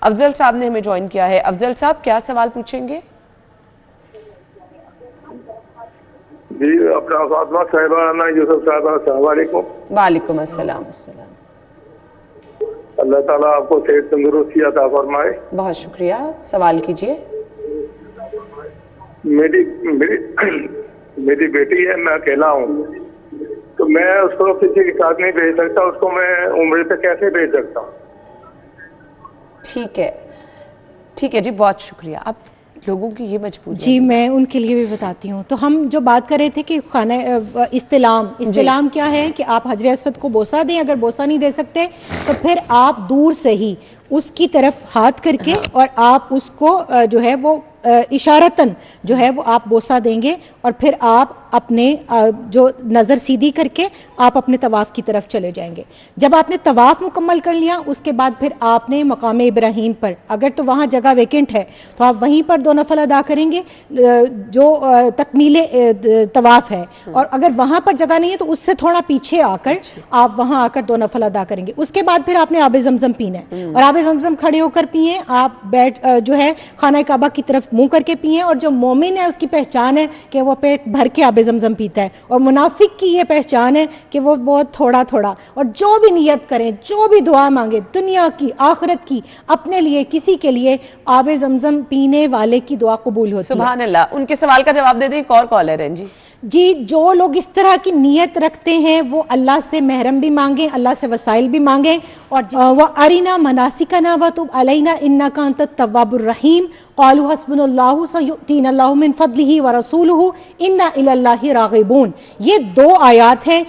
افضل صاحب نے ہمیں جوائن کیا ہے. افضل صاحب کیا سوال پوچھیں گے؟ جی اپنا فاطمہ صاحبہ یوسف صاحبہ السلام علیکم. وعلیکم السلام. اللہ تعالیٰ آپ کو صحت تندرستی عطا فرمائے. بہت شکریہ. سوال کیجئے. میری بیٹی ہے, میں اکیلا ہوں, تو میں اس کو کسی کے ساتھ نہیں بھیج سکتا, اس کو میں عمرے پہ کیسے بھیج سکتا ہوں؟ ٹھیک ہے جی, بہت شکریہ. آپ لوگوں کی یہ مجبوری جی میں ان کے لیے بھی بتاتی ہوں. تو ہم جو بات کر رہے تھے کہ خانہ استلام کیا ہے کہ آپ حجر اسود کو بوسہ دیں. اگر بوسہ نہیں دے سکتے تو پھر آپ دور سے ہی اس کی طرف ہاتھ کر کے اور آپ اس کو جو ہے وہ اشارتاً جو ہے وہ آپ بوسہ دیں گے, اور پھر آپ اپنے جو نظر سیدھی کر کے آپ اپنے طواف کی طرف چلے جائیں گے. جب آپ نے طواف مکمل کر لیا اس کے بعد پھر آپ نے مقام ابراہیم پر, اگر تو وہاں جگہ ویکنٹ ہے تو آپ وہیں پر 2 نفل ادا کریں گے جو تکمیل طواف ہے, اور اگر وہاں پر جگہ نہیں ہے تو اس سے تھوڑا پیچھے آ کر آپ وہاں آ کر 2 نفل ادا کریں گے. اس کے بعد پھر آپ نے آب زمزم پینا ہے, اور آب زمزم کھڑے ہو کر پیئیں. آپ جو ہے خانہ کعبہ کی طرف منہ کر کے پئیں, اور جو مومن ہے اس کی پہچان ہے کہ وہ پیٹ بھر کے آب زمزم پیتا ہے, اور منافق کی یہ پہچان ہے کہ وہ بہت تھوڑا تھوڑا. اور جو بھی نیت کریں, جو بھی دعا مانگے, دنیا کی آخرت کی, اپنے لیے کسی کے لیے, آب زمزم پینے والے کی دعا قبول ہوتی ہے. سبحان اللہ. ان کے سوال کا جواب دے دیں. ایک اور کالر ہیں جی جو لوگ اس طرح کی نیت رکھتے ہیں وہ اللہ سے محرم بھی مانگیں, اللہ سے وسائل بھی مانگیں, اور وَأَرِنَا مَنَاسِكَنَا وَتُبْ عَلَيْنَا إِنَّكَ أَنْتَ التَّوَّابُ الرَّحِيمُ قَالُوا حَسْبُنَا اللَّهُ سَيُؤْتِينَا اللَّهُ مِنْ فَضْلِهِ وَرَسُولُهُ إِنَّا إِلَى اللَّهِ رَاغِبُونَ. یہ 2 آیات ہیں.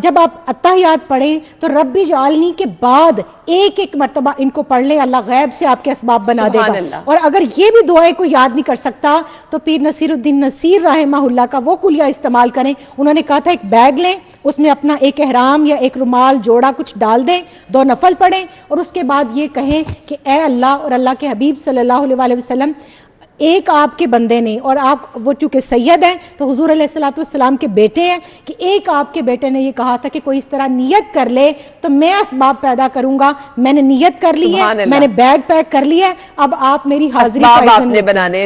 جب آپ اتحیات پڑھیں تو ربی جعلنی کے بعد ایک مرتبہ ان کو پڑھ لیں, اللہ غیب سے آپ کے اسباب بنا دے گا. اور اگر یہ بھی دعائیں کو یاد نہیں کر سکتا تو پیر نصیر الدین نصیر رحمہ اللہ کا وہ کلیہ استعمال کریں. انہوں نے کہا تھا ایک بیگ لیں, اس میں اپنا ایک احرام یا ایک رومال جوڑا کچھ ڈال دیں, 2 نفل پڑھیں, اور اس کے بعد یہ کہیں کہ اے اللہ اور اللہ کے حبیب صلی اللہ علیہ وسلم, ایک آپ کے بندے نے, اور آپ وہ چونکہ سید ہیں تو حضور علیہ الصلوۃ والسلام کے بیٹے ہیں, کہ ایک آپ کے بیٹے نے یہ کہا تھا کہ کوئی اس طرح نیت کر لے تو میں اسباب پیدا کروں گا. میں نے نیت کر لی ہے, میں نے بیگ پیک کر لیا ہے, اب آپ میری حاضری بنانے